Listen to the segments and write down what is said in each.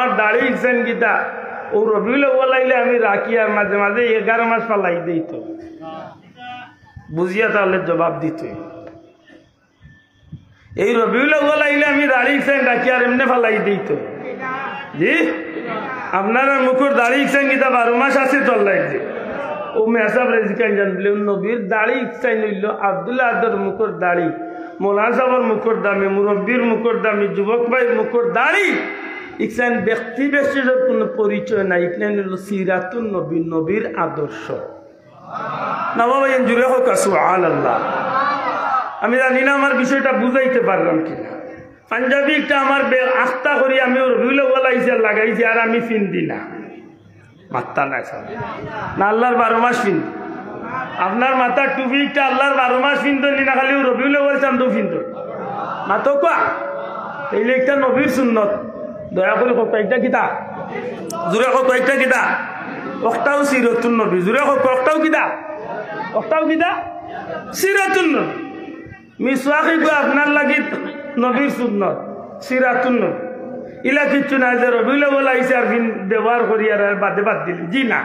আমার দাড়ি ইচ্ছেন গীতা ও রবিউল আউয়াল আইলে আমি রাখি আর মাঝে মাঝে 11 মাস পালাই দিই তো বুঝিয়া তাহলে জবাব দিত এই রবিউল আউয়াল আইলে আমি দাড়ি ইচ্ছেন রাখি আর এমনি পালাই দিই তো জি আপনারা মুখের দাড়ি ইচ্ছেন গীতা 12 মাস আছে চল্লাই যে ও মেসাব রেজিকান জানলে নবীর দাড়ি ইচ্ছাই নইল আব্দুল্লাহ আদর মুখর দাড়ি মৌলানা সাহেবের মুখর দামি মুরব্বীর মুখর দামি যুবক ভাইয়ের মুখর দাড়ি ইকসান ব্যক্তি বিশেষের কোনো পরিচয় নাই ইকলান হল সিরাতুন নবী নবীর আদর্শ না বাবা জুড়ে হোক সুবহানাল্লাহ আমি জানি না আমার বিষয়টা বুঝাইতে পারলাম কিনা পাঞ্জাবি একটা আমার আস্থা করি আমি রবিউল আউয়াল আইসা লাগাইছি আর আমি ফিন্দি না মাত্তা নাই না আল্লাহর 12 মাস ফিন্দি আপনার মাথার টুপিটা আল্লাহর 12 মাস ফিন্দনি না খালি রবিউল আউয়াল চান্দু ফিন্দ মাতো কোয়া এইলে একটা নবীর সুন্নত দয়া করে কয়েকটা কিতা জুড়ে কয়েকটা কিতা ওটাও সিরাতুন নবী জুড়ে ওটাও কিতা সিরাতুন নবী মিসওয়াকি গো আপনার লাগি নবীর সুন্নত সিরাতুন নবী ইলা কিচ্ছু না যে রবিউল আউয়াল আইসা আর ব্যবহার করি আর বাদে বাদ দিলি জি না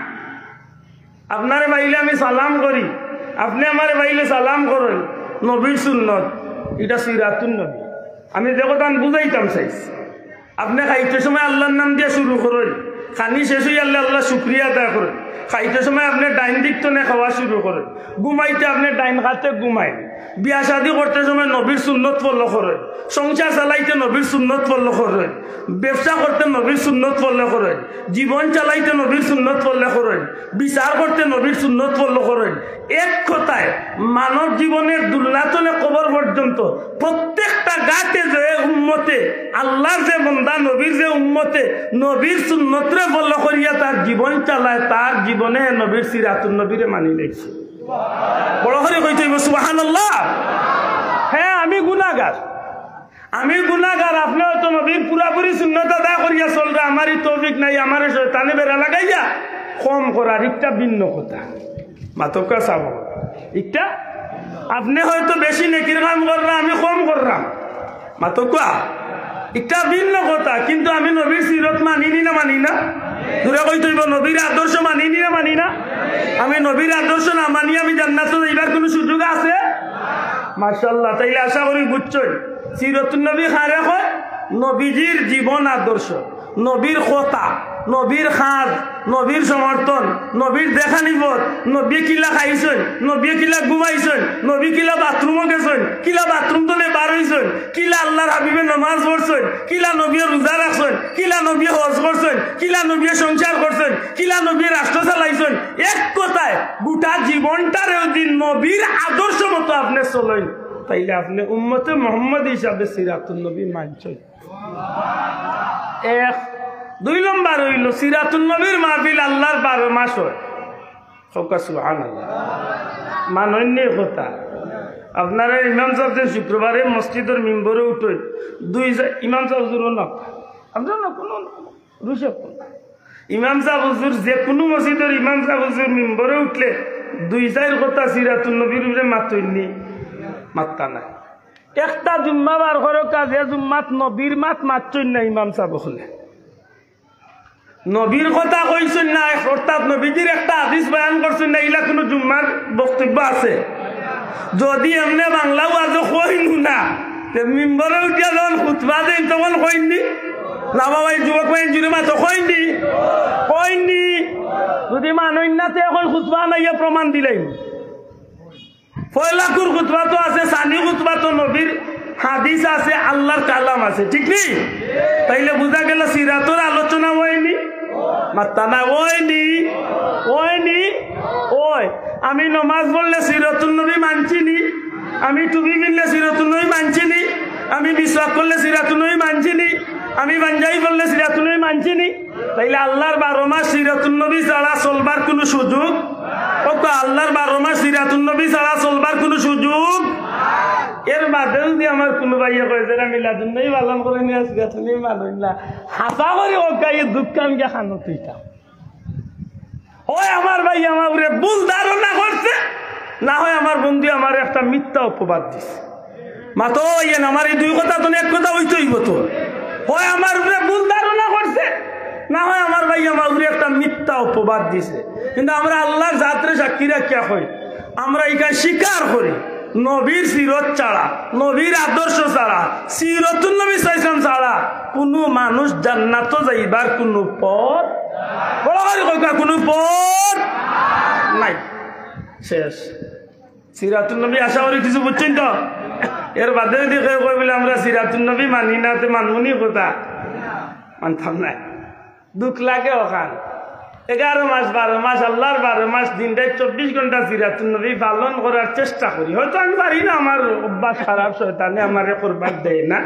আপনারে বাইলে আমি সালাম করি আপনি আমারে বাইলে সালাম করেন নবীর সুন্নত এটা সিরাতুন নবী আমি যে কথা বুঝাইতাম চাইছি আপনি খাইতে সময় আল্লাহর নাম দিয়ে শুরু করেন খানি শেষ হয়ে আল্লাহ আল্লাহ শুক্রিয়া আদায় করেন খাইতে সময় আপনি ডাইন দিক তো খাওয়া শুরু করেন ঘুমাইতে আপনি ডাইন খাতে ঘুমাইন বিয়া শাদী করতে সময় নবীর সুন্নত ফলো করেন সংসার চালাইতে নবীর সুন্নত ফলো করেন ব্যবসা করতে নবীর সুন্নত ফলো করেন জীবন চালাইতে নবীর সুন্নত ফলো করেন বিচার করতে নবীর সুন্নত ফলো করেন এক কথায় মানব জীবনের দুর্নাতনে কবর পর্যন্ত প্রত্যেকটা গাতে যে উম্মতে আল্লাহর যে বন্দা নবীর যে উম্মতে নবীর সুন্নতরে ফলো করিয়া তার জীবন চালায় তার জীবনে নবীর সিরাতুন নবীরে মানি লেগছে বড় করে কইতে সুবহানাল্লাহ হ্যাঁ আমি গুনাহগার আপনি হয়তো নবীর পুরাপুরি সুন্নত আদায় করিয়া চলবে আমারই তৌফিক নাই আমার শয়তানে বেড়া লাগাইয়া কম করার একটা ভিন্ন কথা মাতকা চাব একটা আপনি হয়তো বেশি নেকির কাম করলাম আমি কম করলাম মাতকা একটা ভিন্ন কথা কিন্তু আমি নবীর সিরত মানি না দূরে কই তৈব নবীর আদর্শ মানি না আমি নবীর আদর্শ না মানি আমি জান্নাতে যাইবার কোনো সুযোগ আছে মাশাআল্লাহ তাইলে আশা করি বুঝছই সিরাতুন নবী খারে হয় নবীজির জীবন আদর্শ নবীর কথা নবীর খাজ নবীর সমর্থন নবীর দেখানিপথ নবী কিলা খাইছেন নবী কিলা ঘুমাইছেন নবী কিলা বাথরুমও গেছেন কিলা বাথরুম তো বার হয়েছেন কিলা আল্লাহর হাবিবে নামাজ পড়ছেন কিলা নবী রোজা রাখছেন কিলা নবী হজ করছেন কিলা নবী সংসার করছেন কিলা নবী রাষ্ট্র চালাইছেন এক কথায় গোটা জীবনটার দিন নবীর আদর্শ মতো আপনি চলেন তাইলে আপনি উম্মতে মুহাম্মদ হিসাবে সিরাতুন নবী মানছেন এক 2 নম্বর হইল সিরাতুন নবীর মাহফিল আল্লাহর 12 মাস হয় সুবহানাল্লাহ মানন্য কথা আপনারা ইমাম সাহেব শুক্রবারে মসজিদের মিম্বরে উঠেন ইমাম সাহেব হুজুর না আপনার না কোনো রুশে ইমাম সাহেব হুজুর যে কোনো মসজিদের ইমাম সাহেব হুজুর মিম্বরে উঠলে 2-4 কথা সিরাতুন নবীর উপরে মাতইনি মাত্তা নাই একটা জুম্মা বার করে কাজে জুম্মাত নবীর মাতছই না ইমাম সাহেব হলে নবীর কথা কইছেন না অর্থাৎ নবীজির একটা হাদিস বয়ান করছেন না এগুলা কোনো জুম্মার বক্তব্য আছে যদি এমনি বাংলা ওয়াজ কইনু না মিম্বরে উঠিয়া যখন খুতবা দেন তখন কইনি না বাবা যুবক ভাই জুড়ে মাত্র কইনি যদি মানই না তো এখন খুতবা নাইয়া প্রমাণ দিলাই ফয়লাকুর খুতবা তো আছে সানি খুতবা তো নবীর হাদিস আছে আল্লাহর কালাম আছে ঠিক নেই তাইলে বোঝা গেল সিরাতের আলোচনা হয়নি মাত্তা না হয়নি ওই আমি নমাজ পড়লে সিরাতুন নবী মানছিনি আমি টুপি কিনলে সিরাতুন নবী মানছিনি আমি বিশ্বাস করলে সিরাতুন নবী মানছিনি আমি পাঞ্জাবি করলে সিরাতুন নবী মানছিনি তাইলে আল্লাহর 12 মাস সিরাতুন নবী ছাড়া চলবার কোনো সুযোগ আল্লাহর 12 মাস সিরাতুন নবী ছাড়া চলবার কোনো সুযোগ এর বাদে যদি আমার কোনো ভাইয়া কয়ে যে মিলাদুন নবী পালন করে নিয়ে সিরাতুন নবী মানই না হাসা করে ওকে দুঃখান গে খানো তুইটা হয় আমার ভাই আমার উপরে ভুল ধারণা করছে না হয় আমার বন্ধু আমার একটা মিথ্যা অপবাদ দিছে মাতো ইয়েন আমার এই 2 কথা তো এক কথা হইতেই হতো হয় আমার উপরে ভুল ধারণা করছে না হয় আমার ভাই আমার উপরে একটা মিথ্যা অপবাদ দিছে, কিন্তু আমরা আল্লাহর জাতরে সাক্ষী রাখিয়া হই আমরা এখানে স্বীকার করি নবীর সিরত ছাড়া, নবীর আদর্শ ছাড়া, সিরতুল নবী সাইসাম ছাড়া কোনো মানুষ জান্নাত যাইবার কোনো পথ, কোনো পথ নাই। শেষ। সিরাতুল নবী আশা করি কিছু বুঝছেন তো? এর বাদে যদি কেউ কই বলে আমরা সিরাতুল নবী মানি না, তো মানমুনি কথা মানতাম নাই। দুঃখ লাগে ওখান 11 মাস 12 মাস আল্লাহর 12 মাস দিনটাই 24 ঘন্টা সিরাতুল নবী পালন করার চেষ্টা করি। হয়তো আমি পারি না, আমার অভ্যাস খারাপ, শয়তানে আমারে করবার দেয় না,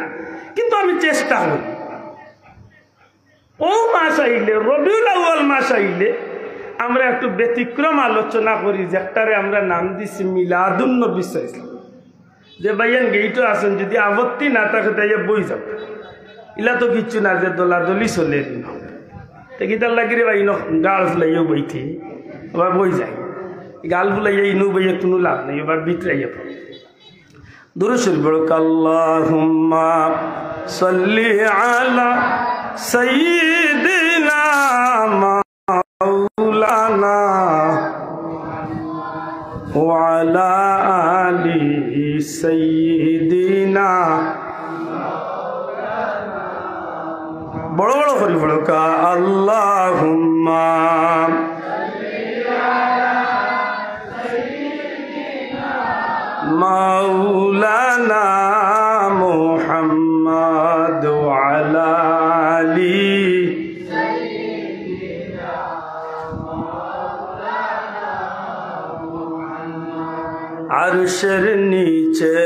কিন্তু আমি চেষ্টা করি। ও মাস আইলে, রবিউল আউয়াল মাস আইলে আমরা একটু ব্যতিক্রম আলোচনা করি, যেটারে আমরা নাম দিছি মিলাদুন নবী সাইসলাম। যে ভাইয়ান গেইটো আছেন, যদি আপত্তি না থাকে তাই বই যাব, ইলা তো কিচ্ছু না, যে দোলাদলি চলে গীতার লাগি রে ভাই গাল ফুলাইও বইতে আবার বই যায়, গাল ফুলাইয়া ইনু বইয়ে কোনো লাভ নেই, এবার বিতরাইয়া পড়ে। দুরূদ শরীফ পড়ো, আল্লাহুম্মা সাল্লি আলা সাইয়্যিদিনা মাওলানা ওয়া আলা আলি সাইয়্যিদিনা। বড় বড় করি বড় কা আল্লাহুম্মা মাওলানা মুহাম্মদ ওয়া আলা আলি। আরশের নিচে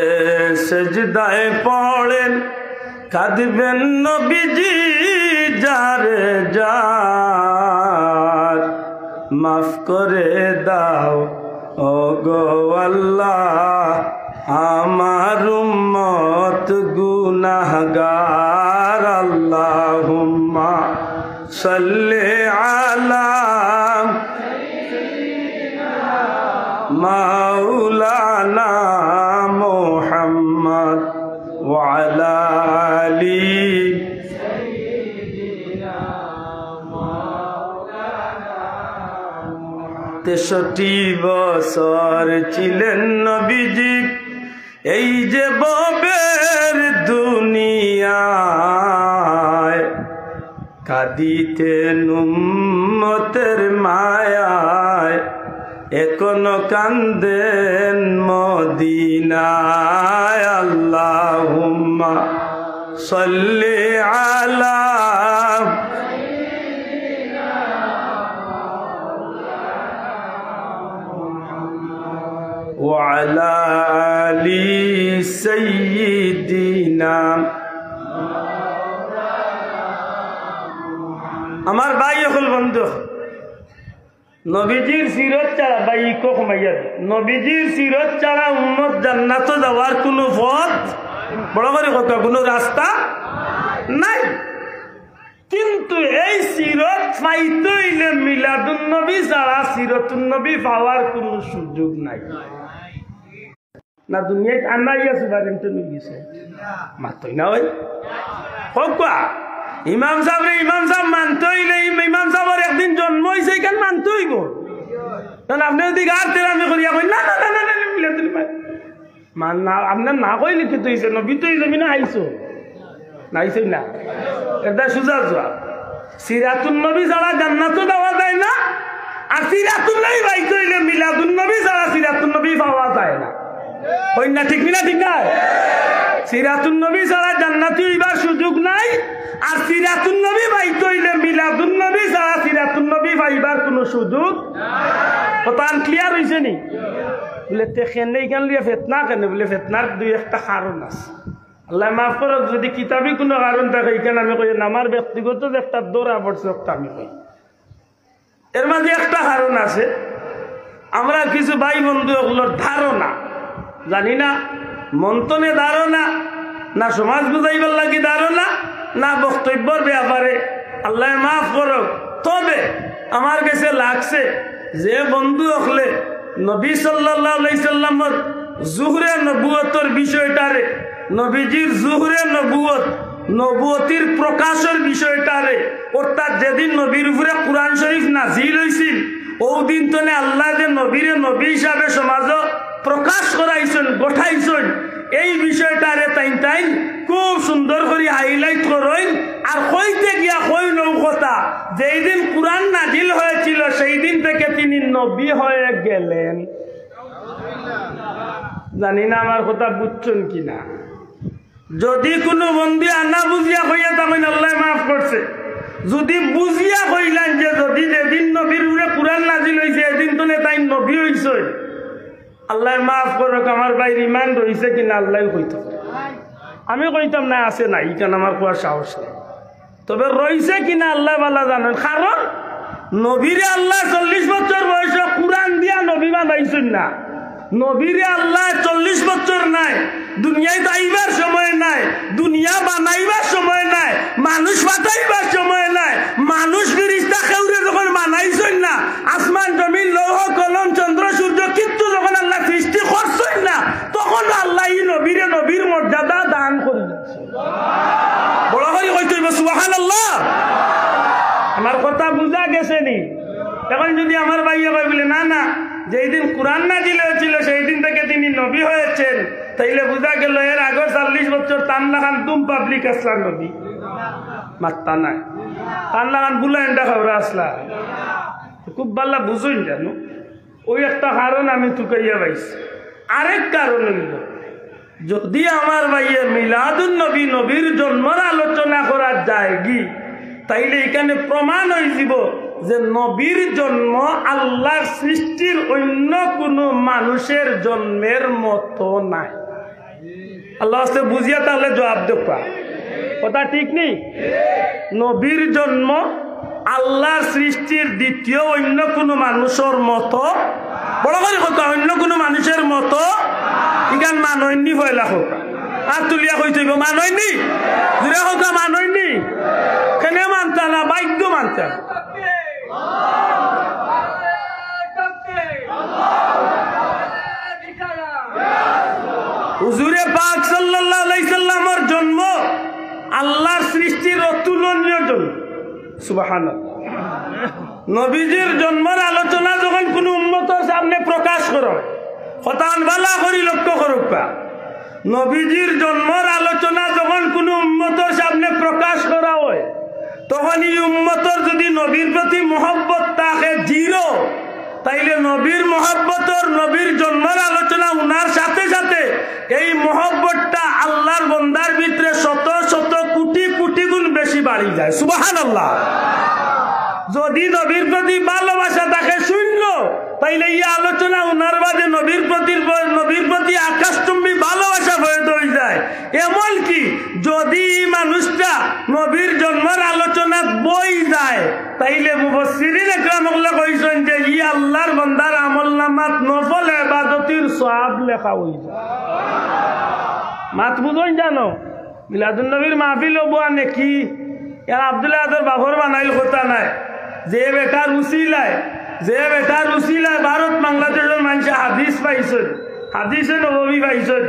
সেজদায় পড়েন কাঁদবেন নবীজি যারে যার, মাফ করে দাও ও গো আল্লাহ আমার উম্মত গুনাহগার। আল্লাহুম্মা সাল্লি আলা মাওলানা মুহাম্মদ ওয়া আলা আলি। 63 বছর ছিলেন নবীজি এই যে ববের দুনিয়ায়, কাঁদিতেন উম্মতের মায়ায়, এখনো কান্দেন মদিনায়। আল্লাহুম্মা সাল্লি আলা ওয়া আলা আলি সাইয়্যিদিনা। আমার ভাই হল বন্ধু, নবীজির সিরত ছাড়া ভাই ইকো কমাইয়া দে, নবীজির সিরত ছাড়া উম্মত জান্নাত যাওয়ার কোনো পথ, বড় করে কথা, কোনো রাস্তা নাই। কিন্তু এই সিরত পাইতে হইলে মিলাদুন নবী ছাড়া সিরতুন নবী পাওয়ার কোনো সুযোগ নাই। না দুনিয়ায় আনাইয়া সুবারেন্ট নিয়ে মাতই না ওই হোক। ইমাম সাহেব ইমাম সাহেব মানতে হইলে ইমাম সাহেবের একদিন জন্ম হয়েছে এখানে মানতে হইব। আপনি যদি গার তেরামি করিয়া কই না না না না না মিলাদুন মান না, আপনার না কই লিখিত হয়েছে নবী তো যাবি না আইসো না আইসই না, এটা সুজা জোয়া। সিরাতুন নবী ছাড়া জান্নাতও পাওয়া যায় না, আর সিরাতুন নবী বাইতে হইলে মিলাদুন নবী ছাড়া সিরাতুন নবী পাওয়া যায় না। হই না? ঠিক না? ঠিক না? সিরাতুন নবী ছাড়া জান্নাতি হইবার সুযোগ নাই, আর সিরাতুন নবী পাইতে হইলে মিলাদুন নবী ছাড়া সিরাতুন নবী পাইবার কোনো সুযোগ কথা ক্লিয়ার হয়েছে নি? বলে তেখেনে এখান লিয়ে ফেতনা কেন? বলে ফেতনার 2-1টা কারণ আছে, আল্লাহ মাফ করক। যদি কিতাবি কোনো কারণ থাকে এখানে আমি কই, আমার ব্যক্তিগত যে একটা দৌড়া পড়ছে একটা আমি কই। এর মাঝে একটা কারণ আছে, আমরা কিছু ভাই বন্ধু ওগুলোর ধারণা জানি না, মন্তনে ধারণা না, সমাজ বুঝাইবার লাগি ধারণা না, বক্তব্যর ব্যাপারে আল্লাহ মাফ করক। তবে আমার কাছে লাগছে যে বন্ধু হলে নবী সাল্লাল্লাহু আলাইহি সাল্লামের জুহরে নবুয়তের বিষয়টারে, নবীজির জুহরে নবুয়ত নবুয়তির প্রকাশের বিষয়টারে, অর্থাৎ যেদিন নবীর উপরে কোরআন শরীফ নাজিল হয়েছিল ওই দিন তনে আল্লাহ যে নবীরে নবী হিসাবে সমাজ প্রকাশ করাইছেন, গঠাইছেন, এই বিষয়টারে তাই খুব সুন্দর করে হাইলাইট করেন। আর কইতে গিয়া কই নৌকতা যেই দিন কোরআন নাজিল হয়েছিল সেই দিন থেকে তিনি নবী হয়ে গেলেন। জানি না আমার কথা বুঝছেন কিনা। যদি কোনো বন্দি আনা বুঝিয়া হইয়া তখন আল্লাহ মাফ করছে। যদি বুঝিয়া হইলেন যে যদি যেদিন নবীর উপরে কোরআন নাজিল হয়েছে এদিন তো তাই নবী হয়েছে, আল্লাহ মাফ করুক, আমার বাইর ইমান রয়েছে কিনা আল্লাহ কইত। আমি কইতাম না আছে না, ইখান আমার কোয়ার সাহস নেই, তবে রয়েছে কিনা আল্লাহ বালা জানেন। কারণ নবীরে আল্লাহ 40 বছর বয়সে কোরআন দিয়া নবী বানাইছেন না। নবীরে আল্লাহ 40 বছর নাই, দুনিয়ায় আইবার সময় নাই, দুনিয়া বানাইবার সময় নাই, মানুষ বাতাইবার সময় নাই। মানুষ ফিরিস্তা খেউরে যখন বানাইছেন না, আসমান জমিন লৌহ কলম চন্দ্র সূর্য কিচ্ছু যখন আল্লাহ সৃষ্টি করছেন না, তখন আল্লাহ এই নবীরে নবীর মর্যাদা দান করে দিচ্ছে। বড় হয়ে হইতে সুবহানাল্লাহ। আমার কথা বুঝা গেছে নি? এখন যদি আমার ভাইয়া ভাই বলে না না যেই দিন কোরআন নাজিল হয়েছিল সেই দিন থেকে তিনি নবী হয়েছেন, তাইলে বুঝা গেল এর আগে 40 বছর তান্না খান তুম পাবলিক আসলাম নবী মাত্তা নাই। তান্না খান বুলাইন দেখাবো আসলা খুব ভালো বুঝুন জানো। ওই একটা কারণ আমি তুকাইয়া পাইছি। আরেক কারণ হইল যদি আমার ভাইয়ে মিলাদুন নবী নবীর জন্মের আলোচনা করা যায় কি, তাইলে এখানে প্রমাণ হয়েছিল যে নবীর জন্ম আল্লাহর সৃষ্টির অন্য কোনো মানুষের জন্মের মতো নাই। আল্লাহ বুঝিয়া তাহলে জবাব দেবা, কথা ঠিক নেই? নবীর জন্ম আল্লাহর সৃষ্টির দ্বিতীয় অন্য কোনো মানুষের মতো, বড় করে কথা অন্য কোনো মানুষের মতো ইখান মানয়নি হইলা হোক আর তুলিয়া হইতে মানয়নি, দূরে হোক মানয়নি, কেন মানতা না, বাধ্য মানতা। হুজুরে পাক সাল্লাল্লাহু আলাইহি সাল্লামের জন্ম আল্লাহর সৃষ্টির অতুলনীয় জন্ম। সুবহানাল্লাহ। নবীজির জন্মের আলোচনা যখন কোন উম্মতের সামনে প্রকাশ করো, হতান বালা করি লক্ষ্য করুক, নবীজির জন্মের আলোচনা যখন কোন উম্মতের সামনে প্রকাশ করা হয় তখন এই উম্মতের যদি নবীর প্রতি মহব্বত থাকে জিরো, তাইলে নবীর মহব্বতর নবীর জন্মের আলোচনা উনার সাথে সাথে এই মহব্বতটা আল্লাহর বন্দার ভিতরে শত শত কোটি কোটি গুণ বেশি বাড়ি যায়। সুবহানাল্লাহ। যদি নবীর প্রতি ভালোবাসা থাকে শূন্য, তাইলে এই আলোচনা উনার বাদে নবীর প্রতি আকাশচুম্বী ভালোবাসা হয়ে যায়। এমনকি যদি মানুষটা নবীর জন্মের আলোচনা বই যায়, তাইলে মুফাসসিরিন ইকরামুল্লাহ কইছেন যে ই আল্লাহর বান্দার আমলনামাত নফল ইবাদতির সওয়াব লেখা হই যায়। মাত বুঝুন জানো, মিলাদুন নবীর মাহফিল হবো নাকি এর আব্দুল্লাহ আদর বাবর বানাইল কথা নাই। যে বেটার উসিলায় ভারত বাংলাদেশের মানুষ হাদিস পাইছেন, হাদিসে নববী পাইছেন।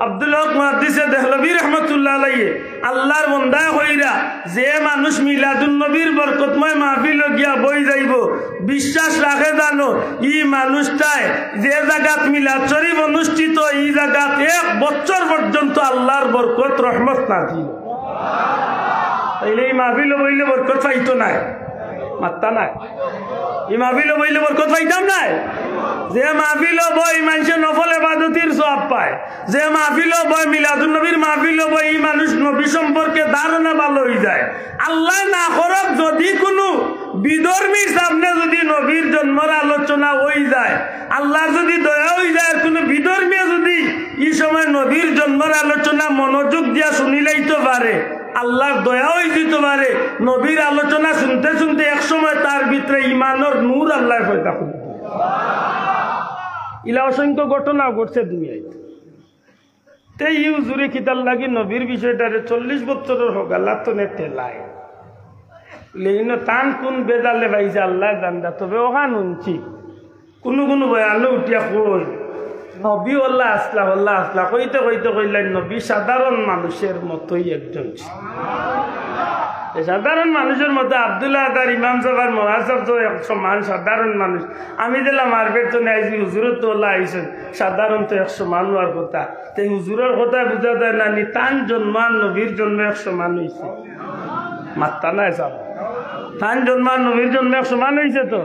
আব্দুল হক মুহাদ্দিসে দেহলভী রহমতুল্লাহ আলাইহি আল্লাহর বন্দা হইরা যে মানুষ মিলাদুন নবীর বরকতময় মাহফিল গিয়া বই যাইব, বিশ্বাস রাখে জানো ই মানুষটায় যে জায়গাত মিলাদ শরীফ অনুষ্ঠিত এই জায়গাত 1 বছর পর্যন্ত আল্লাহর বরকত রহমত না দিল। তাইলে এই মাহফিল বইলে বরকত পাইতো নাই, মাত্তা নাই। এই মাহফিল বইলে বরকত পাইতাম নাই। যে মাহফিল বই মানুষের নফল ইবাদতির সওয়াব পায়, যে মাহফিল বই মিলাদুন নবীর মাহফিল বই এই মানুষ নবী সম্পর্কে ধারণা ভালো হয়ে যায়। আল্লাহ না করক যদি কোনো বিধর্মীর সামনে যদি নবীর জন্মের আলোচনা হয়ে যায়, আল্লাহ যদি দয়া হয়ে যায়, কোনো বিধর্মী যদি এই সময় নবীর জন্মের আলোচনা মনোযোগ দিয়া শুনিলাইতে পারে, আল্লাহর দয়া হয়ে যেতে পারে। নবীর আলোচনা শুনতে শুনতে এক সময় তার ভিতরে ইমানের নূর আল্লাহ পয়দা করে। ইলা অসংখ্য ঘটনা ঘটছে দুনিয়ায়। তেই হুজুরে কিতাল লাগি নবীর বিষয়টারে 40 বছরের হোক আল্লাহ তো টেলায় লেইন টান কোন বেজালে পাইছে আল্লাহ জানদা। তবে ওখান শুনছি কোনো বয়ানে উঠিয়া কই নবী আল্লাহ আসলা কইতে কইতে কইলেন নবী সাধারণ মানুষের মতোই একজন ছিল। সাধারণ মানুষের মতো আব্দুল্লাহ তার ইমাম সাহেব মহাসব তো একশো মান সাধারণ মানুষ। আমি দিলাম মার্কেট তো আইসি হুজুরত তো ওল্লা আইসেন সাধারণ তো 100 মান হওয়ার কথা। তাই হুজুরের কথা বুঝা যায় না নি তান জন্মান নবীর জন্ম 100 মান হয়েছে। মাত্তা নাই সব তান জন্মান নবীর জন্ম 100 মান হয়েছে তো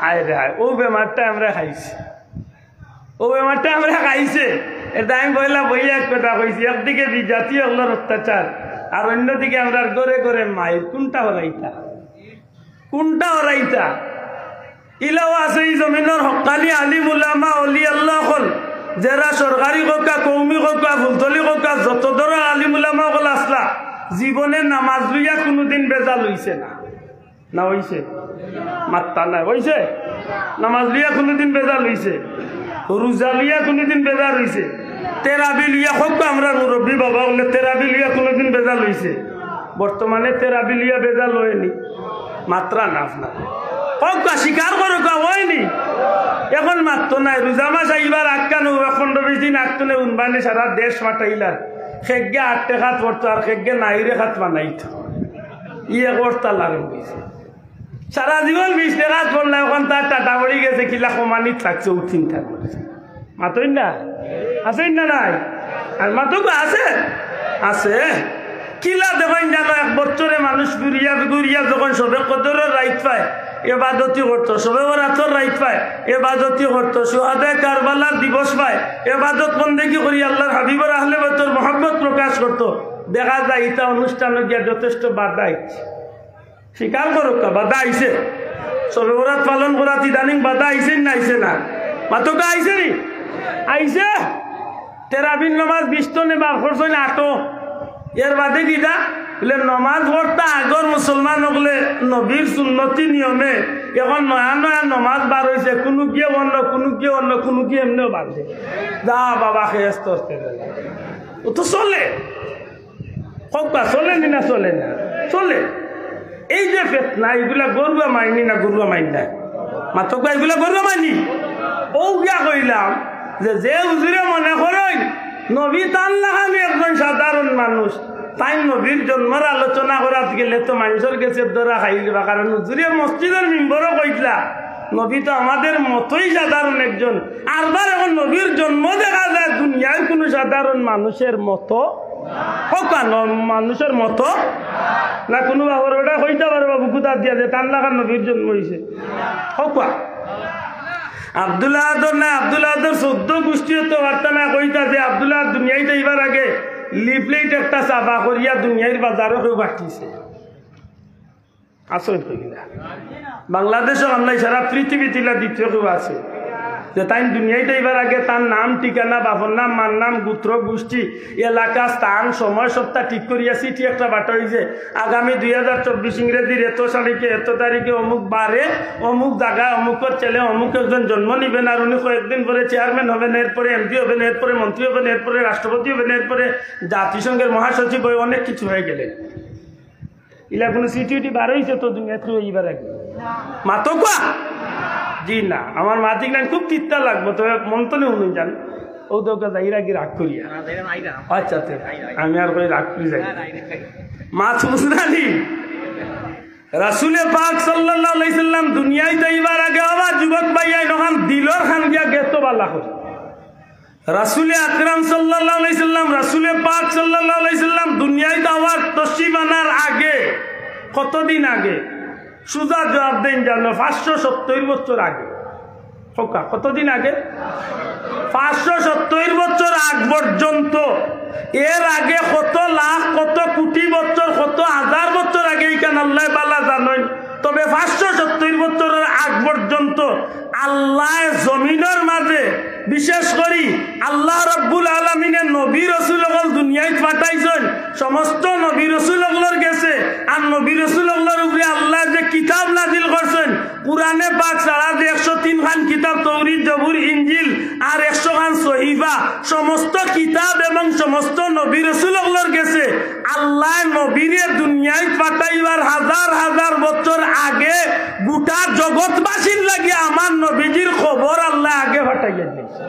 আয় রে আয় ও বেমারটা আমরা খাইছি এটা আমি বললাম বইয়া এক কথা কইছি। একদিকে জাতীয় হলোর অত্যাচার আর অন্যদিকে আমরা গড়ে গড়ে মায়ের কোনটা হরাইতা ইলাও আছে এই জমিনের হকানি আলিম উলামা অলি আল্লাহ হল যারা সরকারি কক্কা কৌমি কক্কা ফুলতলি কক্কা যত ধরনের আলিম উলামা হল আসলা জীবনে নামাজ লইয়া কোনোদিন বেজাল হইছে না হইছে মাত্তা নাই হইছে নামাজ লইয়া কোনোদিন বেজাল হইছে রোজা লইয়া কোনোদিন বেজাল হইছে তেরাবি লিয়া হোক আমরা মুরব্বী বাবা বলে তেরাবি লিয়া কোনোদিন বেজাল হইছে বর্তমানে তেরাবি লিয়া বেজাল হয়নি মাত্রা না আপনার হোক স্বীকার করো হয়নি এখন মাত্র নাই রোজা মাস এইবার আটকানো 15-20 দিন আটকানো উনবানি সারা দেশ মাটাইলার খেগে 8 টাকা পড়তো আর খেগে নাইরে খাত বানাইত করতাল আর সারা জীবন 20 টাকা পড়লে এখন তার টাটা পড়ি গেছে কিলা কমানিত থাকছে চিন্তা করেছে মাতই না আছেন না নাই আর মাতক আছে কিলা দেখেন জানো 1 বছরে মানুষ ঘুরিয়া যখন সবে কদরের রাইট পায় এবাদতি করতো সবে বরাতর রাইট পায় এবাদতি করতো সুহাদে কারবালার দিবস পায় এবাদত বন্দেগী করি আল্লাহর হাবিবর আহলে বাইতের মহব্বত প্রকাশ করতো দেখা যায় এটা অনুষ্ঠানে গিয়া যথেষ্ট বাধা আইছে স্বীকার করুক বাধা আইছে সবে বরাত পালন করা ইদানিং বাধা আইছে না আইছে না মাতকা আইছে নি আইছে তেরাবিন নমাজ 20 টনে বার করছে না 8 এর বাদে কিটা বলে নমাজ পড়তা আগর মুসলমান হলে নবীর সুন্নতি নিয়মে এখন নয়া নমাজ বার হয়েছে কোনো গিয়ে অন্য কোনো গিয়ে এমনিও বাঁধে যা বাবা খেয়ে করতে ও তো চলে কবা চলে নি না চলে না চলে এই যে ফেতনা এগুলা গরুয়া মাইনি না গরুয়া মাইন না মাতকা এগুলা গরুয়া মাইনি ও গিয়া কইলাম যে হুজুরে মনে করেন নবী তান লাগামি একজন সাধারণ মানুষ তাই নবীর জন্মের আলোচনা করাত গেলে তো মানুষের কাছে ধরা খাইলিবা কারণ হুজুরে মসজিদের মেম্বরও কইলা নবী তো আমাদের মতোই সাধারণ একজন আরবার এখন নবীর জন্ম দেখা যায় দুনিয়ার কোনো সাধারণ মানুষের মতো হোক মানুষের মতো না কোনো বাবার ওটা হইতে পারবো বুকুতা দিয়া যে তান লাগার নবীর জন্ম হয়েছে হোক আব্দুল্লাহ না আব্দুল্লাহ 14 গোষ্ঠী তো বার্তা না কইতা যে আব্দুল্লাহ দুনিয়ায় যাইবার আগে লিফলেট একটা চাপা করিয়া দুনিয়ার বাজারও কেউ পাঠিয়েছে আসল কইলা বাংলাদেশও আমরা সারা পৃথিবীতে দ্বিতীয় কেউ আছে যে তাই দুনিয়ায় যাইবার আগে তার নাম ঠিকানা বাপর নাম মার নাম গোত্র গোষ্ঠী এলাকা স্থান সময় সপ্তাহ ঠিক করিয়া চিঠি একটা বাটা হয়েছে আগামী 2024 ইংরেজির এত তারিখে এত তারিখে অমুক বারে অমুক জায়গায় অমুকের ছেলে অমুক একজন জন্ম নিবেন আর উনি কয়েকদিন পরে চেয়ারম্যান হবেন এরপরে এমপি হবেন এরপরে মন্ত্রী হবেন এরপরে রাষ্ট্রপতি হবেন এরপরে জাতিসংঘের মহাসচিব হয়ে অনেক কিছু হয়ে গেলেন ইলা কোনো চিঠি বার হয়েছে তো দুনিয়া থ্রু এইবার আগে মাতকা জি না আমার মাতিক না খুব চিত্তা লাগবো তবে মন্তনে শুনুন যান ও তো যাইরা কি রাগ করিয়া আচ্ছা আমি আর করে রাগ করি যাই মাছ বুঝনানি রাসূলে পাক সাল্লাল্লাহু আলাইহি সাল্লাম দুনিয়ায় যাইবার আগে আবার যুবক ভাইয়া নখান দিলর খান গিয়া গেতো বালা করে রাসূলে আকরাম সাল্লাল্লাহু আলাইহি সাল্লাম রাসূলে পাক সাল্লাল্লাহু আলাইহি সাল্লাম দুনিয়ায় যাওয়ার তশরিফ আনার আগে কতদিন আগে সুজা জবাব দেন জানো 570 বছর আগে কতদিন আগে 570 বছর আগ পর্যন্ত এর আগে কত লাখ কত কোটি বছর কত হাজার বছর আগে এইখানে আল্লাহ বালা জানেন তবে 570 বছরের আগ পর্যন্ত আল্লাহ জমিনের মাঝে বিশেষ করি আল্লাহ রাব্বুল আলামিনের নবী রাসূলগণ দুনিয়ায় পাঠাইছেন সমস্ত নবী রাসূলগণের কাছে আর নবী রাসূলগণের উপরে আল্লাহ যে কিতাব নাজিল করেছেন কুরআনে পাক ছাড়া যে 103 খান কিতাব তাওরীত জবুর ইনজিল আর 100 খান সহিফা সমস্ত কিতাব এবং সমস্ত নবী রাসূলগণের কাছে আল্লাহ নবীরে দুনিয়ায় পাঠাইবার হাজার হাজার বছর আগে গোটা জগৎবাসীর লাগে আমার নবীজির খবর আল্লাহ আগে পাঠাইয়া দিয়েছে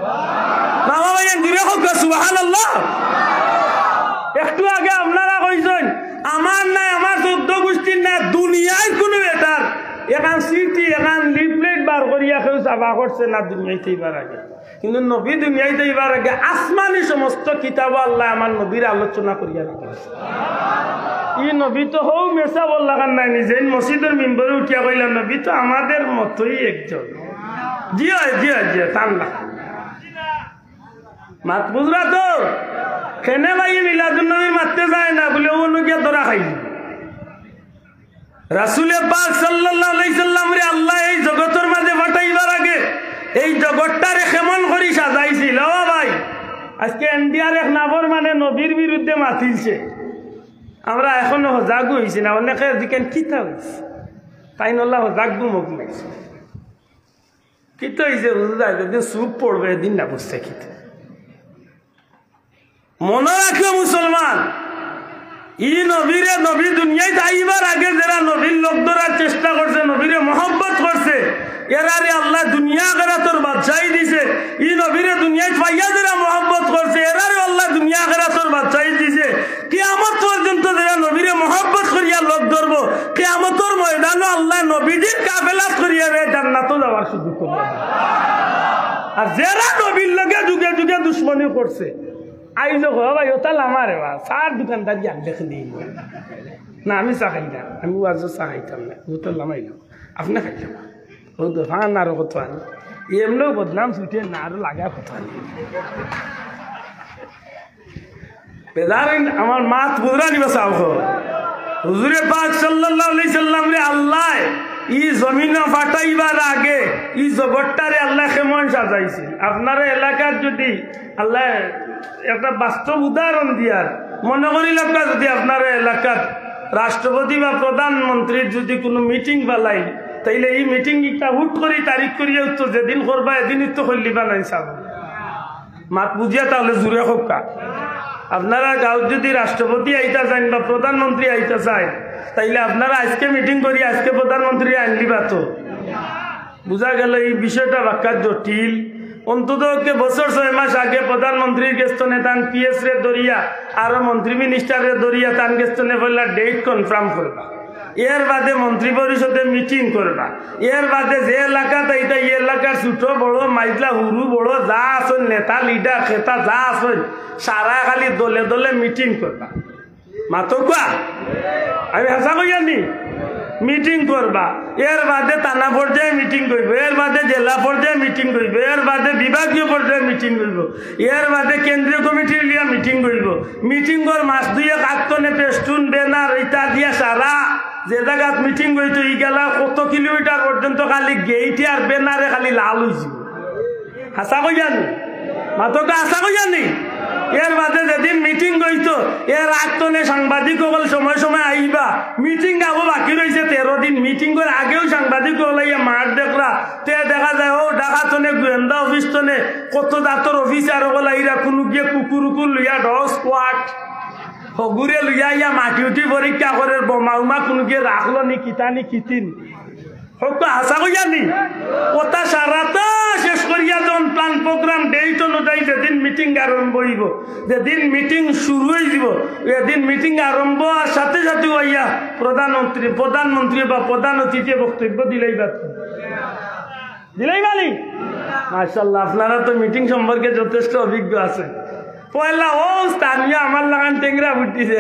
দুনিয়ায় কোনো বেটার এখান সিটি এখান লিফলেট বার করিয়া কেউ চাবা করছে না দুনিয়াইতে এবার আগে, কিন্তু নবী দুনিয়াইতে এবার আগে আসমানি সমস্ত কিতাব আল্লাহ আমার নবীর আলোচনা করিয়া রাখছে। ই নবী তো হও মেসা বল লাগান নাই, নিজে মসজিদের মেম্বরে উঠিয়া কইলাম নবী তো আমাদের মতোই একজন। জি হয় জি হয় জি টান না মাত বুঝরা তো খেনে ভাই মিলাদুন নবী মারতে যায় না বলে ও নগিয়া ধরা খাই। রাসূল পাক সাল্লাল্লাহু আলাইহি সাল্লাম রে আল্লাহ এই জগতের মাঝে পাঠাইবার আগে এই জগৎটারে কেমন করি সাজাইছিল। ও ভাই আজকে ইন্ডিয়ার এক নাফর মানে নবীর বিরুদ্ধে মাতিলছে, আমরা এখনো সজাগ হয়েছি না। অনেকে দিকেন কিতা হয়েছে তাই নল্লা সজাগ মুখ মাইছে কিতা হয়েছে যেদিন চুপ পড়বে এদিন না বুঝতে কিতা। মনে রাখো মুসলমান, ই নবীরে নবী দুনিয়ায় আইবার আগে যারা নবীর লোক ধরার চেষ্টা করছে, নবীরে মহব্বত করছে, এরারে আল্লাহ দুনিয়া আখিরাতের বাদশাহী দিছে। ই নবীরে দুনিয়ায় পাইয়া যারা মহব্বত করছে, এরারে আল্লাহ দুনিয়া আখিরাতের বাদশাহী দিছে। কিয়ামত পর্যন্ত যারা নবীরে মহব্বত করিয়া লোক ধরব, কিয়ামতের ময়দানে আল্লাহ নবীদের কাফেলাত করিয়া রে জান্নাতে যাওয়ার সুযোগ করবে। আর যারা নবীর লগে যুগে যুগে দুশ্মনী করছে, আইজ ভাই ওটা লামারে বা চার দোকানদার যাক দেখে দিই না, আমি চা খাই না, আমি আজ চা খাইতাম না, ওটা লামাইলাম আপনি খাইলাম ও তো ফান আরো কত আনি এমনিও বদনাম ছুটে না আরো লাগা কত আনি বেদারেন আমার মাত বুঝরা নিবা চাও হুজুরে পাক সাল্লাল্লাহু আলাইহি সাল্লাম রে আল্লাহ ই জমিন ফাটাইবার আগে ই জগৎটারে আল্লাহ কেমন সাজাইছিল। আপনার এলাকার যদি আল্লাহ একটা বাস্তব উদাহরণ দিয়ার মনে করি লোকা যদি আপনার এলাকার রাষ্ট্রপতি বা প্রধানমন্ত্রীর যদি কোনো মিটিং বালাই, তাইলে এই মিটিং একটা হুট করি তারিখ করিয়া তো যেদিন করবা এদিনই তো করলিবা নাই চাব মাত বুঝিয়া তাহলে জুড়ে হোকা। আপনারা গাঁত যদি রাষ্ট্রপতি আইতা চান বা প্রধানমন্ত্রী আইতা চায়, তাইলে আপনারা আজকে মিটিং করি আজকে প্রধানমন্ত্রী আনলিবা তো বুঝা গেল এই বিষয়টা বাক্কা জটিল। অন্তত বছর 6 মাস আগে প্রধানমন্ত্রীর গেস্তনে তান পিএস রে দরিয়া আর মন্ত্রী মিনিস্টারের দরিয়া তান গেস্তনে বললা ডেট কনফার্ম করবা, এর বাদে মন্ত্রী পরিষদে মিটিং করবা, এর বাদে যে এলাকা তাইটা এই এলাকার ছোট বড় মাইজলা হুরু বড় যা আসন নেতা লিডার খেতা যা আসন সারা খালি দলে দলে মিটিং করবা। মাতো কোয়া আমি হাসা কইয়ানি মিটিং করবা, এর বাদে থানা পর্যায়ে মিটিং করব, এর বাদে জেলা পর্যায়ে মিটিং করব, এর বাদে বিভাগীয় পর্যায়ে মিটিং করব, এর বাদে কেন্দ্রীয় কমিটির লিয়া মিটিং করব। মিটিং কর মাস দুয়ে কাকতনে পেস্টুন বেনার ইটা দিয়া সারা যে জায়গাত মিটিং করতো ই গেলা কত কিলোমিটার পর্যন্ত খালি গেইটে আর বেনারে খালি লাল হয়েছিল। হাসা কইয়ানি মাতকে হাসা কইয়ানি। এর বাদে যেদিন মিটিং হইতো এর আগতনে সাংবাদিক সকল সময় সময় আইবা, মিটিং আবো বাকি রয়েছে 13 দিন। মিটিং করে আগেও সাংবাদিক হলাইয়া মাঠ দেখলা তে দেখা যায় ও ডাকাতনে গোয়েন্দা অফিস তনে কত দাঁতর অফিসার হলাইরা কোনো গিয়ে কুকুর উকুর লইয়া ডগ স্কোয়াড হগুরে লইয়া ইয়া মাটি উঠি পরীক্ষা করে বোমা উমা কোনো গিয়ে রাখলো নি কিতানি কিতিন হোক হাসা কইয়ানি ওটা সারাটা শেষ করিয়া যখন প্ল্যান প্রোগ্রাম ডেট অনুযায়ী যেদিন মিটিং আরম্ভ হইব, যেদিন মিটিং শুরু হয়ে যাব এদিন মিটিং আরম্ভ আর সাথে সাথে হইয়া প্রধানমন্ত্রী বা প্রধান অতিথি বক্তব্য দিলেই বালি। মাশাআল্লাহ আপনারা তো মিটিং সম্পর্কে যথেষ্ট অভিজ্ঞ আছে। পয়লা ও স্থানীয় আমার লাগান টেংরা উঠিছে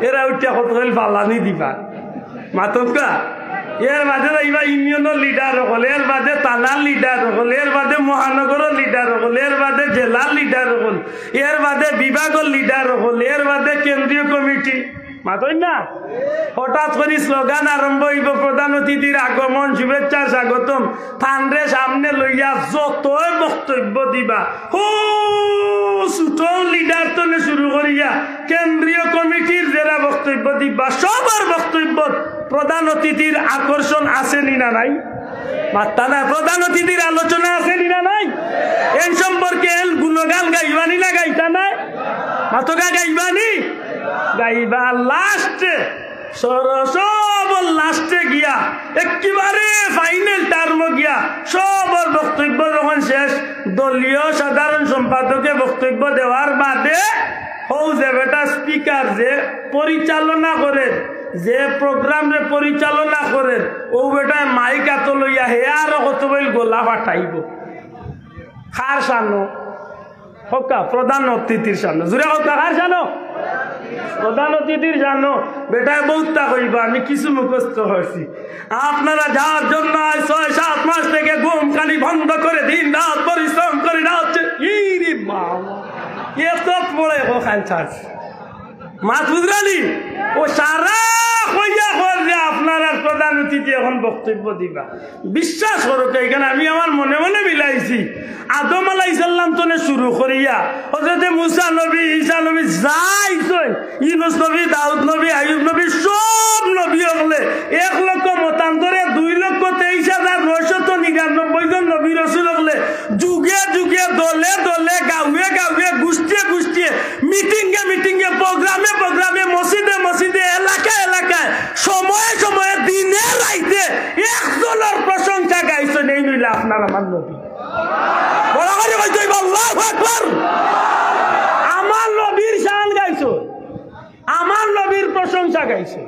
এরা উঠিয়া কত ফালানি দিবা মাতকা। এর বাদে যাইবা ইউনিয়নের লিডার হল, এর বাদে থানার লিডার হল, এর বাদে মহানগরের লিডার হল, এর বাদে জেলার লিডার হল, এর বাদে বিভাগের লিডার হল, এর বাদে কেন্দ্রীয় কমিটি মাতই না। হঠাৎ করে স্লোগান আরম্ভ হইব, প্রধান অতিথির আগমন, শুভেচ্ছা স্বাগতম। থানরে সামনে লইয়া যতই বক্তব্য দিবা ছোট লিডার তনে শুরু করিয়া কেন্দ্রীয় কমিটির যারা বক্তব্য দিবা সবার বক্তব্য প্রধান অতিথির আকর্ষণ আছে নি না নাই? মাত্তা না প্রধান অতিথির আলোচনা আছে নি না নাই? এই সম্পর্কে গুণগান গাইবানি না গাইতা নাই? মাতকা গাইবানি গাইবা লাস্টে সবর লাস্টে গিয়া একেবারে ফাইনাল টার্ম গিয়া সবর বক্তব্য যখন শেষ দলীয় সাধারণ সম্পাদকে বক্তব্য দেওয়ার বাদে হৌ যে বেটা স্পিকার যে পরিচালনা করে যে প্রোগ্রাম রে পরিচালনা করেন ও বেটায় মাইক এত লইয়া হে আর কত বইল গোলা ফাটাইব খার সানো হকা প্রধান অতিথির সানো জুড়ে হকা খার সানো প্রধান অতিথির জানো বেটায় বহুতটা কইবা আমি কিছু মুখস্থ হয়েছি আপনারা যাওয়ার জন্য 6-7 মাস থেকে ঘুম খালি বন্ধ করে দিন রাত পরিশ্রম করে না হচ্ছে এত পড়ে খাল ছাড় মাছ বুঝরানি ও সারা কইয়া করলে আপনারা প্রধান অতিথি এখন বক্তব্য দিবা বিশ্বাস করো এখানে আমি আমার মনে মনে মিলাইছি আদম আলাইহিস সালাম থেকে শুরু করিয়া হযরত মুসা নবী ঈসা নবী যাইছেন ইউনূস নবী দাউদ নবী আইয়ুব নবী সব নবী হলে 1 লক্ষ মতান্তরে 2,23,999 জন নবী রাসূল হলে যুগে যুগে দলে দলে গাঁয়ে গাঁয়ে গোষ্ঠীয়ে গোষ্ঠীয়ে মিটিংয়ে প্রোগ্রামে মসজিদে এলাকায় সময়ে সময়ে দিনে রাইতে একজনের প্রশংসা গাইছেন এই নইলে আপনার আমার নবী আমার নবীর শান গাইছো আমার নবীর প্রশংসা গাইছো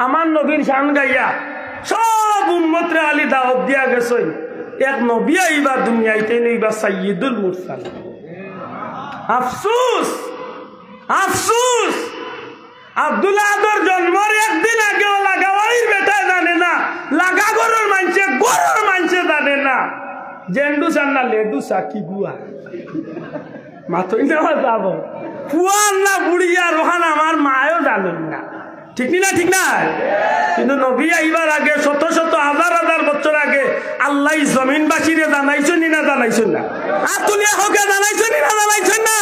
আমার নবীর শান গাইয়া সব উম্মতরে আলী দাওয়াত দিয়া গেছে এক নবী আইবা দুনিয়াইতে নইবা সাইয়্যিদুল মুরসালিন আফসোস আব্দুল্লাহ আদর জন্মের একদিন আগে লাগাওয়ারির বেটা জানে না লাগা গরুর মানছে জানে না জেন্ডু সান না লেডু সাকি গুয়া মাথই নেওয়া যাব ফুয়ার না বুড়িয়া রোহান আমার মায়ও জানেন না ঠিক না কিন্তু নবী আইবার আগে শত হাজার বছর আগে আল্লাহ জমিনবাসীরে জানাইছেন না জানাইছেন না আতুলিয়া হকে জানাইছেন না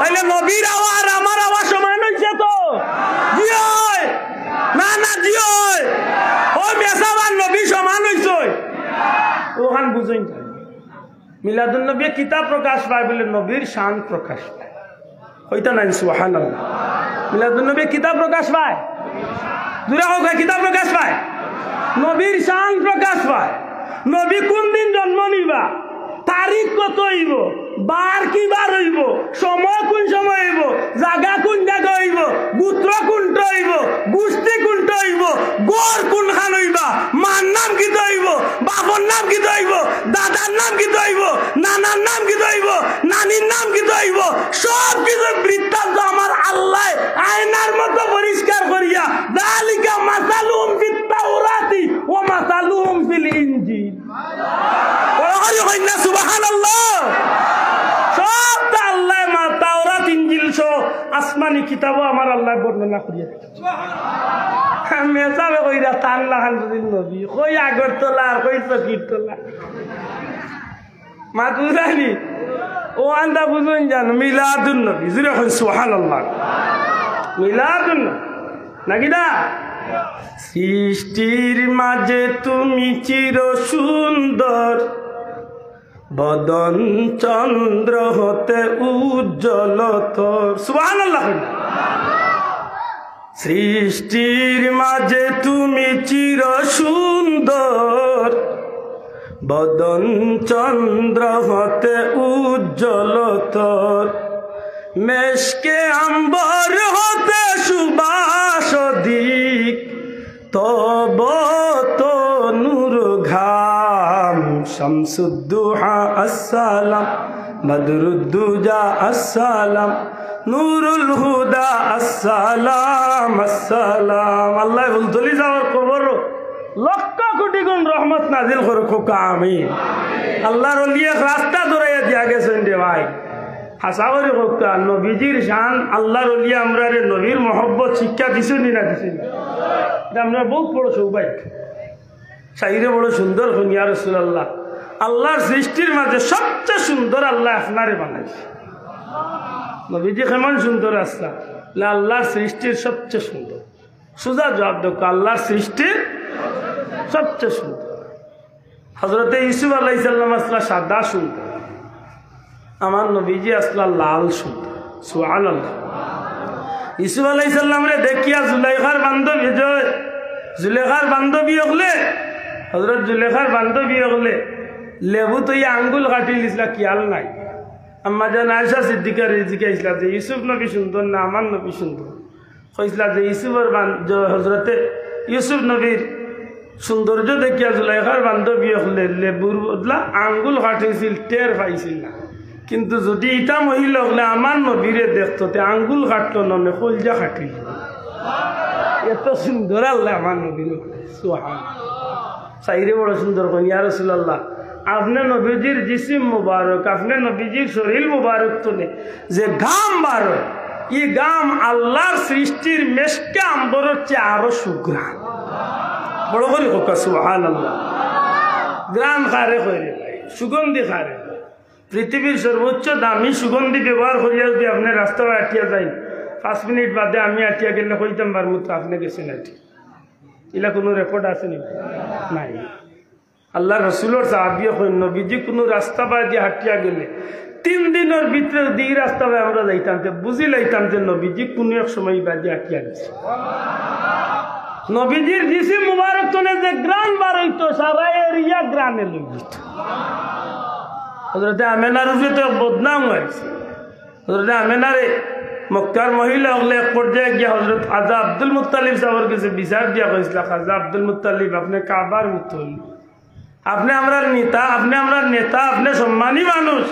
তাইলে নবীর আওয়াজ আমার আওয়াজ সমান হইছে তো না জিও ও মেসাবার নবী সমান হইছে ওখান বুঝেন মিলাদুন নবী কিতাব প্রকাশ পায় বলে নবীর শান প্রকাশ পায় হইতা নাই সুবহানাল্লাহ মিলাদুন নবী কিতাব প্রকাশ পায় দূরে হোক কিতাব প্রকাশ পায় নবীর শান প্রকাশ পায় নবী কোন দিন জন্ম নিবা তারিখ কত হইব বার কি বার হইব সময় কোন সময় হইব জায়গা কোন জায়গা হইব গোত্র কোনটা হইব গোষ্ঠী কোনটা হইব গড় কোনখান হইবা মার নাম কি হইব বাবার নাম কি হইব দাদার নাম কি হইব নানার নাম কি হইব নানির নাম কি হইব সব কিছু বৃত্তান্ত আমার আল্লাহ আয়নার মতো পরিষ্কার করিয়া যালিকা মাসালুহুম ফিত তাওরাতি ওয়া মাসালুহুম ফিল ইনজিল সুবহানাল্লাহ সব আল্লাহ তাওরাত ইনজিল সহ আসমানি কিতাবও আমার আল্লাহ বর্ণনা করিয়া মেসাবে কইরা তাল্লাহ নবী কই আগর তোলা আর কই চকির তোলা মাতুরানি ও আন্দা বুঝুন জানো মিলাদুন নবী জুরে কই সুবহানাল্লাহ মিলাদুন নাকি না সৃষ্টির মাঝে তুমি চির সুন্দর বদন চন্দ্র হতে উজ্জ্বল তোর সুবহানাল্লাহ সৃষ্টির মাঝে তুমি চির সুন্দর বদন চন্দ্র হতে উজ্জ্বল তোর মেশকে আম্বর হতে সুবাস দিক তব তো নূর ঘাম শামসুদ্দুহা আসসালাম বদরুদ্দুজা আসসালাম নূরুল হুদা আসসালাম আল্লাহ চলি যাওয়ার খবর লক্ষ কোটি গুণ রহমত নাজিল করুক আমিন আল্লাহর ওলিয়ে রাস্তা ধরাইয়া দিয়া গেছেন রে ভাই হাসা করে হোক নবীজির শান আল্লাহর ওলিয়ে আমরা রে নবীর মহব্বত শিক্ষা দিছো নি না দিছি আমরা বহুত বড় সৌভাগ্য শাইরে বড় সুন্দর হন ইয়া রাসূলুল্লাহ আল্লাহর সৃষ্টির মাঝে সবচেয়ে সুন্দর আল্লাহ আপনারে বানাইছে নবীজি কেমন সুন্দর আসলা আল্লাহর সৃষ্টির সবচেয়ে সুন্দর সোজা জবাব দেখো আল্লাহর সৃষ্টির সবচেয়ে সুন্দর হযরতে ইউসুফ আলাইহিস সালাম আসলা সাদা সুন্দর আমার নবীজি আসলা লাল সুন্দর সুবহানাল্লাহ ইউসুফ আলাইহিস সালাম রে দেখিয়া জুলেখার বান্ধবী হলে হযরত জুলেখার বান্ধবী হলে লেবু তো আঙ্গুল কাটি লিসলা কিয়াল নাই আম্মা জান আয়েশা সিদ্দিকা রিজিকা ইসলা যে ইউসুফ নবী সুন্দর না আমার নবী সুন্দর কইসলা যে ইউসুফের হজরতে ইউসুফ নবীর সৌন্দর্য দেখিয়া জুলাইখার বান্ধবী হলে লেবুর বদলা আঙ্গুল কাটিছিল, টের পাইছিল না। কিন্তু যদি ইটা মহিলা হলে আমার নবীরে দেখতো তে আঙ্গুল কাটলো নমে কলজা কাটিল। এত সুন্দর আল্লাহ আমার নবীর। সুবহান, সাইরে বড় সুন্দর কোন ইয়া রাসূলুল্লাহ, আপনি নবীজির জিসিম মুবারক, আপনি নবীজির শরীর মুবারক তোলে যে গাম বারো, এই গাম আল্লাহর সৃষ্টির মেশকে আম্বরের চেয়ে আরো সুগ্রাণ। বড় করে হোক সুবহানাল্লাহ। গ্রাম খারে করে ভাই, সুগন্ধি খারে। পৃথিবীর সর্বোচ্চ দামি সুগন্ধি ব্যবহার করিয়া যদি আপনি রাস্তায় আটিয়া যাই, 5 মিনিট বাদে আমি আটিয়া গেলে কইতাম বার মতো আপনি গেছেন আটি। এলা কোনো রেকর্ড আছে নি? নাই। আল্লাহ রসুলের সাহাবিয়া কই নবীজি কোনো রাস্তা বাদে হাঁটিয়া গেলে 3 দিনের ভিতরে দিই রাস্তা বাই আমরা যাইতাম, বুঝি লাইতাম যে নবীজি কোনো এক সময় বাদে হাঁটিয়া গেছে। নবীজির জিসিম মুবারক তোলে যে গ্রান বার হইতো, সারা এরিয়া গ্রানে লই যেত। হযরতে আমেনার উপরে তো বদনাম হয়েছে। হযরতে আমেনারে মক্কার মহিলা হলে এক পর্যায়ে গিয়ে হযরত খাজা আব্দুল মুত্তালিব সাহেবের কাছে বিচার দিয়া কইছিল, খাজা আব্দুল মুত্তালিব আপনি কাবার মুতল, আপনি আমরার নেতা, আপনি সম্মানী মানুষ,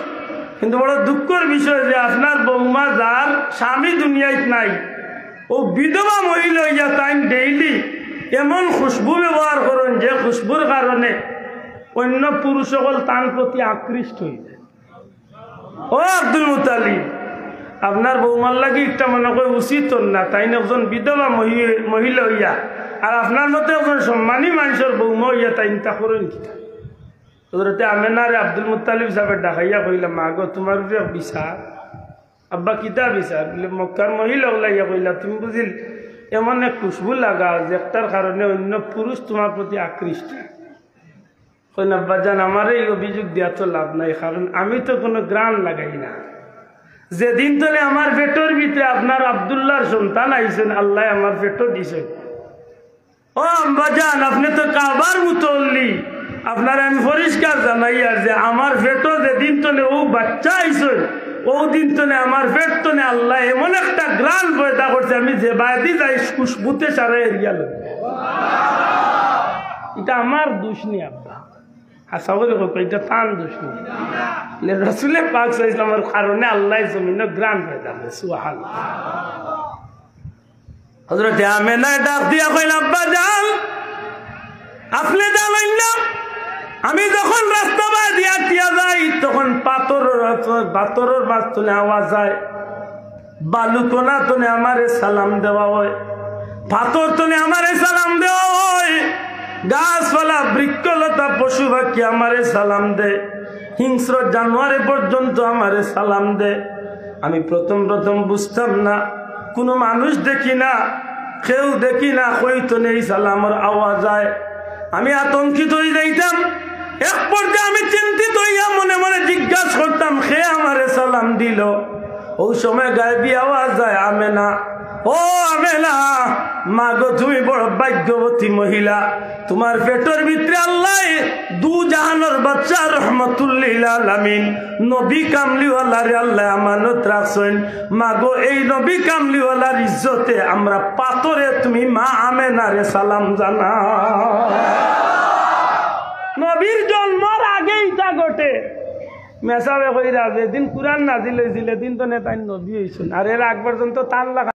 কিন্তু বড় দুঃখের বিষয় যে আপনার বৌমা যার স্বামী দুনিয়ায় নাই, ও বিধবা মহিলা হইয়া তাই ডেইলি এমন খুশবু ব্যবহার করেন যে খুশবুর কারণে অন্য পুরুষ সকল তার প্রতি আকৃষ্ট হয়ে যায়। ও আব্দুল মুত্তালিব, আপনার বৌমার লাগে একটা মনে করে উচিত না, তাই না একজন বিধবা মহিলা হইয়া আর আপনার মতো একজন সম্মানী মানুষের বৌমা হইয়া তাই তা করেন কিনা? হযরতে আমেনারে আব্দুল মুত্তালিব সাহেব ডাকাইয়া কইলা, মা গো তোমার উপরে বিচার। আব্বা কিতা বিচার? বলে মক্কার মহিলা ওলাইয়া কইলা, তুমি বুঝিল এমন এক খুশবু লাগা যেটার কারণে অন্য পুরুষ তোমার প্রতি আকৃষ্ট। কইন আব্বা জান, আমার এই অভিযোগ দেওয়া তো লাভ নাই, কারণ আমি তো কোনো গ্রান লাগাই না। যেদিন ধরে আমার পেটের ভিতরে আপনার আব্দুল্লাহর সন্তান আইছেন, আল্লাহ আমার পেটও দিছেন। ও আব্বা জান, আপনি তো কাবার মুতল্লি, আপনার আমি পরিষ্কার জানাই আর যে আমার পেটও যেদিন তলে ও বাচ্চা আইছেন, ও দিন তলে আমার পেট তলে আল্লাহ এমন একটা গ্রান পয়দা করছে, আমি যে বাদি যাই খুশবুতে সারা এরিয়া লোক। এটা আমার দোষ নেই আব্বা, আশা করি এটা তান দোষ নেই। রসুলে পাক ইসলামের কারণে আল্লাহ জমিন গ্রান পয়দা করে। সুবহানাল্লাহ। হযরত আমেনা ডাক দিয়া কইল, আব্বা যান, আপনি জানেন না আমি যখন রাস্তা বাদিয়া দিয়া যাই তখন পাথরের মাছ তুলে আওয়াজ যায়, বালু কোনা তুলে আমারে সালাম দেওয়া হয়, পাথর তুলে আমারে সালাম দেওয়া হয়, গাছপালা বৃক্ষলতা পশু পাখি আমারে সালাম দেয়, হিংস্র জানোয়ারে পর্যন্ত আমারে সালাম দেয়। আমি প্রথম বুঝতাম না, কোনো মানুষ দেখি না, কেউ দেখি না, কইতো নেই সালামের আওয়াজ হয়। আমি আতঙ্কিত হয়ে যাইতাম। এক পর্যায়ে আমি চিন্তিত হইয়া মনে মনে জিজ্ঞাসা করতাম, কে আমারে সালাম দিল? ওই সময় গায়েবী আওয়াজ যায়, আমেনা। ও আমেনা, মা গো তুমি বড় ভাগ্যবতী মহিলা, তোমার পেটের ভিতরে আল্লাহ 2 জাহানের বাচ্চা রহমাতুল লিল আলামিন নবী কামলিওয়ালারে আল্লাহ আমানত রাখছেন। মা গো এই নবী কামলিওয়ালার ইজ্জতে আমরা পাথরে তুমি মা আমেনারে সালাম জানাও। নবীর জন্মের আগেই তা ঘটে। মেসাবে কইরা যেদিন কুরআন নাজিল হয়েছিল দিন তো নেতাই নবী হয়েছেন, আর এর আগ পর্যন্ত তার লাগা